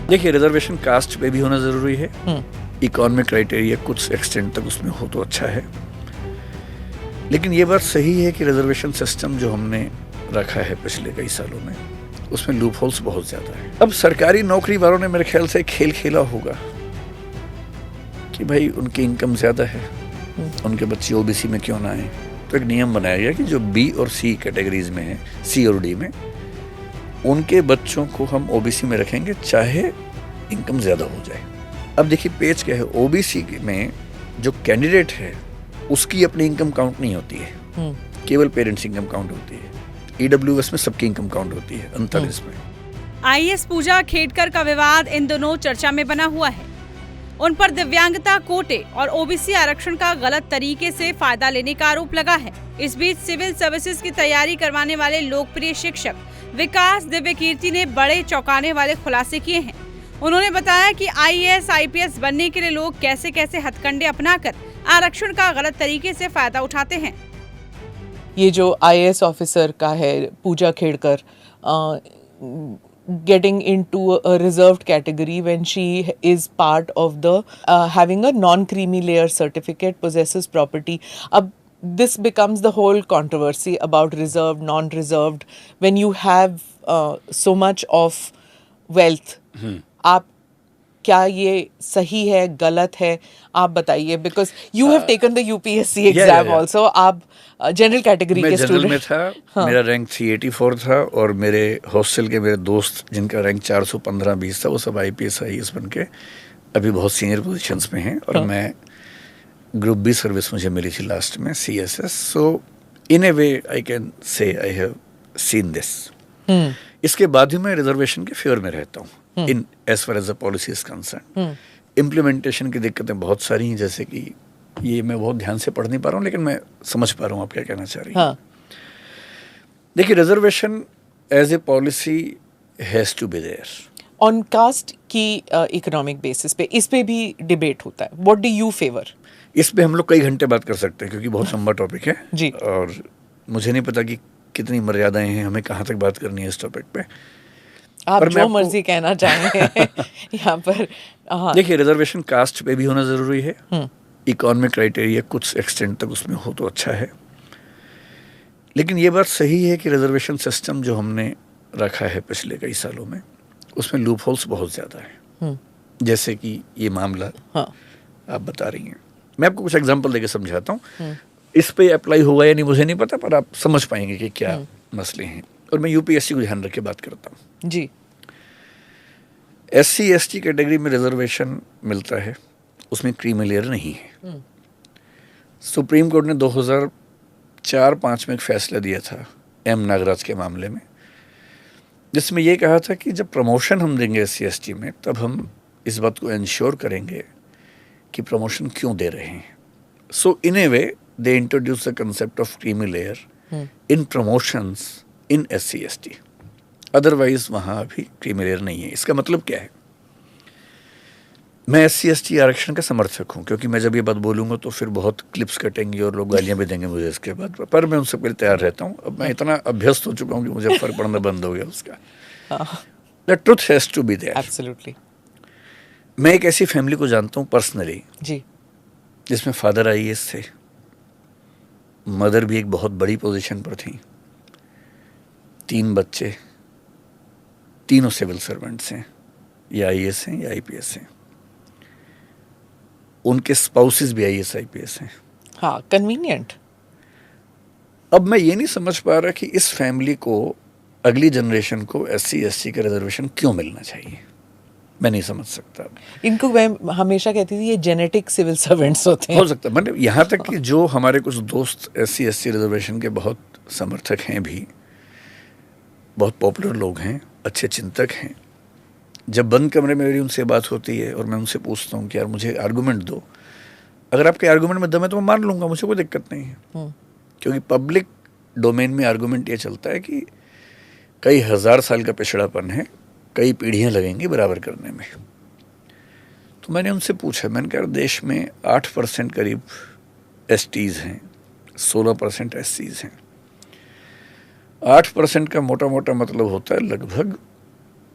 देखिए, reservation caste पे भी होना जरूरी है। इकोनॉमिक क्राइटेरिया कुछ एक्सटेंट तक उसमें हो तो अच्छा है, लेकिन ये बात सही है कि रिजर्वेशन सिस्टम जो हमने रखा है पिछले कई सालों में, उसमें लूप होल्स बहुत ज्यादा है। अब सरकारी नौकरी वालों ने मेरे ख्याल से एक खेल खेला होगा कि भाई उनकी इनकम ज्यादा है, उनके बच्चे ओबीसी में क्यों ना आए। तो एक नियम बनाया गया कि जो बी और सी कैटेगरीज में है, सी और डी में, उनके बच्चों को हम ओबीसी में रखेंगे चाहे इनकम ज्यादा हो जाए। अब देखिए पेच क्या है, ओबीसी में जो कैंडिडेट है उसकी अपनी इनकम काउंट नहीं होती है, केवल पेरेंट्स इनकम काउंट होती है। ईडब्ल्यूएस में सबकी इनकम काउंट होती है 39 में। आईएएस पूजा खेड़कर का विवाद इन दोनों चर्चा में बना हुआ है। उन पर दिव्यांगता कोटे और ओबीसी आरक्षण का गलत तरीके से फायदा लेने का आरोप लगा है। इस बीच सिविल सर्विसेज की तैयारी करवाने वाले लोकप्रिय शिक्षक विकास दिव्यकीर्ति ने बड़े चौंकाने वाले खुलासे किए हैं। उन्होंने बताया कि आईएएस आईपीएस बनने के लिए लोग कैसे कैसे हथकंडे अपनाकर आरक्षण का गलत तरीके से फायदा उठाते हैं। ये जो आईएएस ऑफिसर का है पूजा Khedkar, getting into a reserved category when she is part of the having a non-creamy layer certificate, possesses property. Ab this becomes the whole controversy about reserved, non-reserved. When you have so much of wealth, आप क्या ये सही है गलत है आप बताइए, because you have taken the UPSC exam also. आप जनरल कैटेगरी के स्टूडेंट में था। हाँ। मेरा रैंक 384 था और मेरे हॉस्टल के मेरे दोस्त जिनका रैंक 415-20 था वो सब आईपीएस आईएएस बन के अभी बहुत सीनियर पोजीशंस में हैं। और हाँ। मैं ग्रुप बी सर्विस मुझे मिली थी लास्ट में, CSS. So in a way I can say I have seen this. इसके बाद ही मैं रिजर्वेशन के फेवर में रहता हूँ in as far as the policy is concern. Implementation की दिक्कतें बहुत सारी हैं, जैसे कि ये मैं बहुत ध्यान से पढ़ नहीं पा रहा हूँ, लेकिन मैं समझ पा रहा हूँ आप क्या कहना चाह रही हैं। हाँ। देखिए, reservation as a policy has to be there. On caste की इकोनॉमिक बेसिस पे इस पे भी डिबेट होता है। What do you favour? इस पे हम लोग कई घंटे बात कर सकते हैं क्योंकि बहुत लंबा टॉपिक है जी। और मुझे नहीं पता कि कितनी मर्यादाएं हैं, हमें कहाँ तक बात करनी है इस टॉपिक पे। आप जो मर्जी कहना चाहेंगे यहाँ पर। देखिए, रिजर्वेशन कास्ट पे भी होना जरूरी है। इकोनॉमिक क्राइटेरिया कुछ एक्सटेंट तक उसमें हो तो अच्छा है, लेकिन ये बात सही है कि रिजर्वेशन सिस्टम जो हमने रखा है पिछले कई सालों में, उसमें लूप होल्स बहुत ज्यादा है। जैसे कि ये मामला आप बता रही हैं, मैं आपको कुछ एग्जांपल देके समझाता हूँ। इस पे अप्लाई होगा या नहीं मुझे नहीं पता, पर आप समझ पाएंगे कि क्या मसले हैं। और मैं यूपीएससी को ध्यान रख के बात करता हूँ जी। एससी एसटी कैटेगरी में रिजर्वेशन मिलता है, उसमें क्रीमी लेयर नहीं है। सुप्रीम कोर्ट ने 2004-05 में एक फैसला दिया था एम नागराज के मामले में, जिसमें यह कहा था कि जब प्रमोशन हम देंगे एससी एसटी में, तब हम इस बात को इंश्योर करेंगे कि प्रमोशन क्यों दे रहे हैं। So in a way they introduce the concept of creamy layer in promotions in SC ST. Otherwise वहां अभी क्रीमी लेयर नहीं है। इसका मतलब क्या है? मैं एससी एसटी आरक्षण का समर्थक हूं, क्योंकि मैं जब ये बात बोलूंगा तो फिर बहुत क्लिप्स कटेंगे और लोग गालियां भी देंगे मुझे इसके बाद, पर मैं उन सब के लिए तैयार रहता हूं। अब मैं इतना अभ्यस्त हो चुका हूं कि मुझे फर्क पड़ना बंद हो गया उसका। The truth has to be there. Absolutely. मैं एक ऐसी फैमिली को जानता हूं पर्सनली जी, जिसमें फादर आईएएस थे, मदर भी एक बहुत बड़ी पोजीशन पर थी, 3 बच्चे, तीनों सिविल सर्वेंट्स हैं, या आईएएस हैं या आईपीएस हैं। उनके स्पाउसेस भी आईएएस आईपीएस हैं। हाँ, कन्वीनियंट। अब मैं ये नहीं समझ पा रहा कि इस फैमिली को, अगली जनरेशन को एससी एसटी का रिजर्वेशन क्यों मिलना चाहिए। मैं नहीं समझ सकता। इनको मैं हमेशा कहती थी ये जेनेटिक सिविल सर्वेंट्स होते हैं। हो सकता है, मतलब यहाँ तक कि जो हमारे कुछ दोस्त एससी एसटी रिजर्वेशन के बहुत समर्थक हैं, भी बहुत पॉपुलर लोग हैं, अच्छे चिंतक हैं, जब बंद कमरे में मेरी उनसे बात होती है और मैं उनसे पूछता हूँ कि यार मुझे आर्गूमेंट दो, अगर आपके आर्गूमेंट में दम है तो मैं मान लूंगा, मुझे कोई दिक्कत नहीं है। क्योंकि पब्लिक डोमेन में आर्गूमेंट ये चलता है कि कई हजार साल का पिछड़ापन है, कई पीढ़ियां लगेंगी बराबर करने में। तो मैंने उनसे पूछा, मैंने कहा देश में 8% करीब एसटीज हैं, 16% एससीज हैं। 8% का मोटा मोटा मतलब होता है लगभग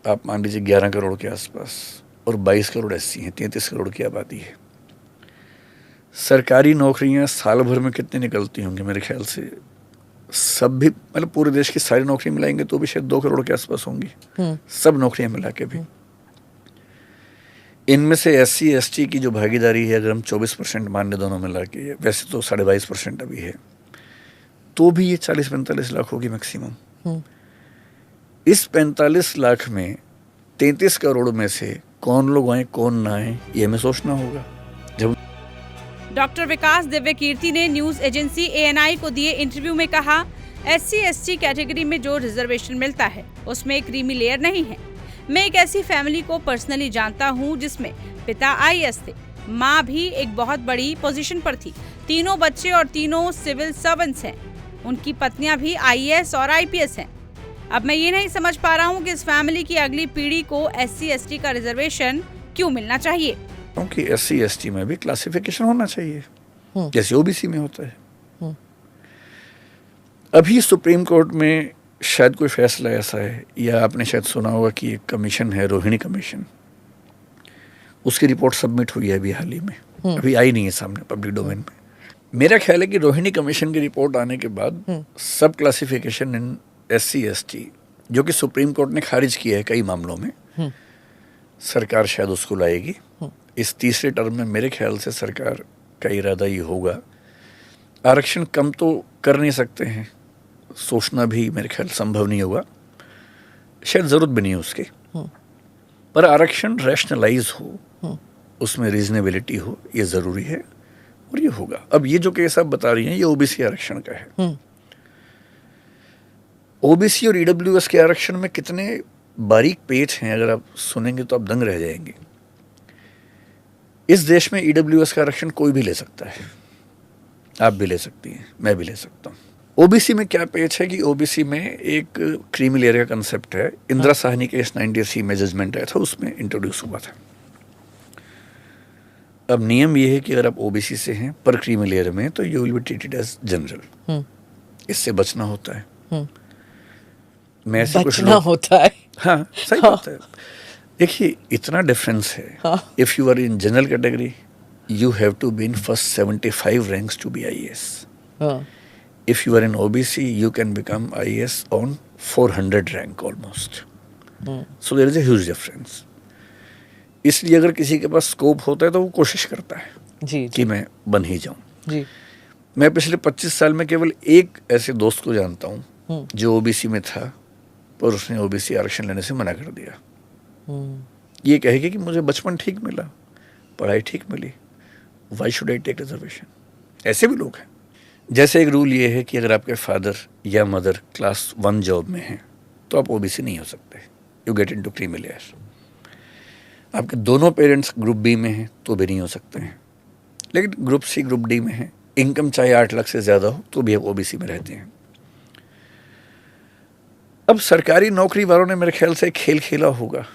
आप मान लीजिए 11 करोड़ के आसपास, और 22 करोड़ एससी हैं, 33 करोड़ की आबादी है। सरकारी नौकरियां साल भर में कितनी निकलती होंगी? मेरे ख्याल से सब भी, मतलब पूरे देश की सारी नौकरी मिलाएंगे तो भी शायद 2 करोड़ के आसपास होंगी, सब नौकरियां मिला के भी। इनमें से एससी एसटी की जो भागीदारी है, अगर हम 24% मान लें दोनों मिला के, वैसे तो 22.5% अभी है, तो भी ये 40-45 लाख होगी मैक्सिमम। इस 45 लाख में 33 करोड़ में से कौन लोग आए कौन ना आए, ये हमें सोचना होगा। जब डॉक्टर विकास दिव्यकीर्ति ने न्यूज एजेंसी ANI को दिए इंटरव्यू में कहा, SC ST कैटेगरी में जो रिजर्वेशन मिलता है उसमें क्रीमी लेयर नहीं है। मैं एक ऐसी फैमिली को पर्सनली जानता हूं जिसमें पिता IAS थे, मां भी एक बहुत बड़ी पोजीशन पर थी, तीनों बच्चे और तीनों सिविल सर्वेंट्स हैं, उनकी पत्नियां भी IAS और IPS हैं। अब मैं ये नहीं समझ पा रहा हूँ कि इस फैमिली की अगली पीढ़ी को SC ST का रिजर्वेशन क्यों मिलना चाहिए, क्योंकि SC ST में भी क्लासिफिकेशन होना चाहिए जैसे OBC में होता है। अभी सुप्रीम कोर्ट में शायद कोई फैसला ऐसा है, या आपने शायद सुना होगा कि एक कमीशन है, रोहिणी कमीशन, उसकी रिपोर्ट सबमिट हुई है अभी हाल ही में, अभी आई नहीं है सामने पब्लिक डोमेन में। मेरा ख्याल है कि रोहिणी कमीशन की रिपोर्ट आने के बाद सब क्लासिफिकेशन इन SC ST, जो कि सुप्रीम कोर्ट ने खारिज किया है कई मामलों में, सरकार शायद उसको लाएगी। इस तीसरे टर्म में मेरे ख्याल से सरकार का इरादा ये होगा। आरक्षण कम तो कर नहीं सकते हैं, सोचना भी मेरे ख्याल संभव नहीं होगा, शायद जरूरत भी नहीं है उसकी, पर आरक्षण रैशनलाइज हो, उसमें रीजनेबिलिटी हो, ये जरूरी है और ये होगा। अब ये जो केस आप बता रही हैं ये OBC आरक्षण का है। OBC और EWS के आरक्षण में कितने बारीक पेच हैं, अगर आप सुनेंगे तो आप दंग रह जाएंगे। इस देश में EWS का आरक्षण कोई भी ले सकता है, आप भी ले सकती हैं, मैं भी ले सकता हूँ। OBC में क्या पेच है कि OBC में एक क्रीमी लेयर का कंसेप्ट है, इंदिरा साहनी केस 93 में जजमेंट आया था, उसमें इंट्रोड्यूस हुआ था। अब नियम ये है कि अगर आप OBC से हैं पर क्रीमी लेयर में, तो you will be treated as general. इससे बचना होता है, मैं ऐसे कुछ होता है। हाँ, सही बात है। देखिए इतना डिफरेंस है। If you are in general category you have to be in first 75 ranks to be IAS। If you are in OBC, you can become IAS on 400 rank almost. So there is a huge difference. इसलिए अगर किसी के पास scope होता है तो वो कोशिश करता है कि मैं बन ही जाऊं। मैं पिछले 25 साल में केवल एक ऐसे दोस्त को जानता हूं जो OBC में था पर उसने OBC आरक्षण लेने से मना कर दिया। ये कहेगा कि मुझे बचपन ठीक मिला, पढ़ाई ठीक मिली, Why should I take reservation? ऐसे भी लोग हैं। जैसे एक रूल ये है कि अगर आपके फादर या मदर क्लास 1 जॉब में हैं तो आप OBC नहीं हो सकते, you get into creamy layer. आपके दोनों पेरेंट्स ग्रुप B में हैं तो भी नहीं हो सकते हैं, लेकिन ग्रुप C ग्रुप D में हैं, इनकम चाहे 8 लाख से ज़्यादा हो तो भी आप OBC में रहते हैं। अब सरकारी नौकरी वालों ने मेरे ख्याल से खेल खेला होगा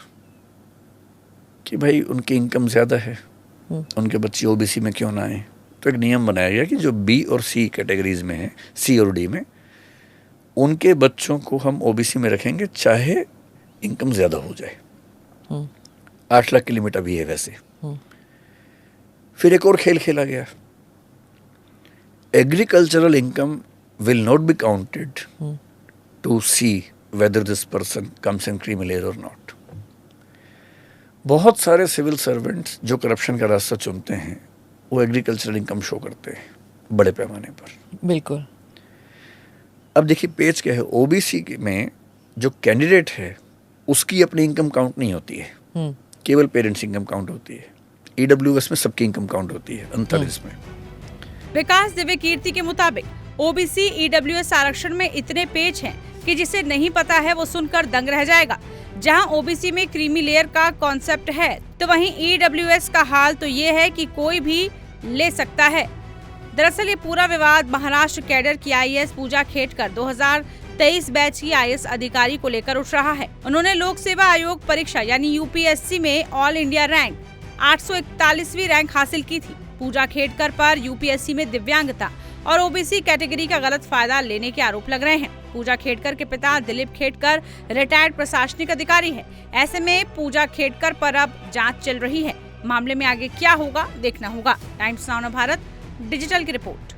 कि भाई उनकी इनकम ज़्यादा है, उनके बच्चे OBC में क्यों ना आए, तो एक नियम बनाया गया कि जो B और C कैटेगरीज में हैं, C और D में, उनके बच्चों को हम OBC में रखेंगे चाहे इनकम ज़्यादा हो जाए। 8 लाख की लिमिट अभी है वैसे। फिर एक और खेल खेला गया, agricultural income will not be counted to see whether this person comes in creamy layer और नॉट। बहुत सारे सिविल सर्वेंट्स जो करप्शन का रास्ता चुनते हैं वो एग्रीकल्चरल इनकम शो करते हैं बड़े पैमाने पर। बिल्कुल। अब देखिए पेज क्या है, OBC में जो कैंडिडेट है उसकी अपनी इनकम काउंट नहीं होती है, केवल पेरेंट्स इनकम काउंट होती है। EWS में सबकी इनकम काउंट होती है 39 में। विकास दिव्यकीर्ति के मुताबिक OBC EWS आरक्षण में इतने पेच हैं कि जिसे नहीं पता है वो सुनकर दंग रह जाएगा। जहां OBC में क्रीमी लेयर का कॉन्सेप्ट है तो वहीं EWS का हाल तो ये है कि कोई भी ले सकता है। दरअसल ये पूरा विवाद महाराष्ट्र कैडर की IAS पूजा खेटकर 2023 बैच की IAS अधिकारी को लेकर उठ रहा है। उन्होंने लोक सेवा आयोग परीक्षा यानी UPSC में ऑल इंडिया रैंक 841वीं रैंक हासिल की थी। पूजा खेटकर पर UPSC में दिव्यांगता और ओबीसी कैटेगरी का गलत फायदा लेने के आरोप लग रहे हैं। पूजा खेडकर के पिता दिलीप खेडकर रिटायर्ड प्रशासनिक अधिकारी है। ऐसे में पूजा खेडकर पर अब जांच चल रही है। मामले में आगे क्या होगा देखना होगा। टाइम्स नाउ भारत डिजिटल की रिपोर्ट।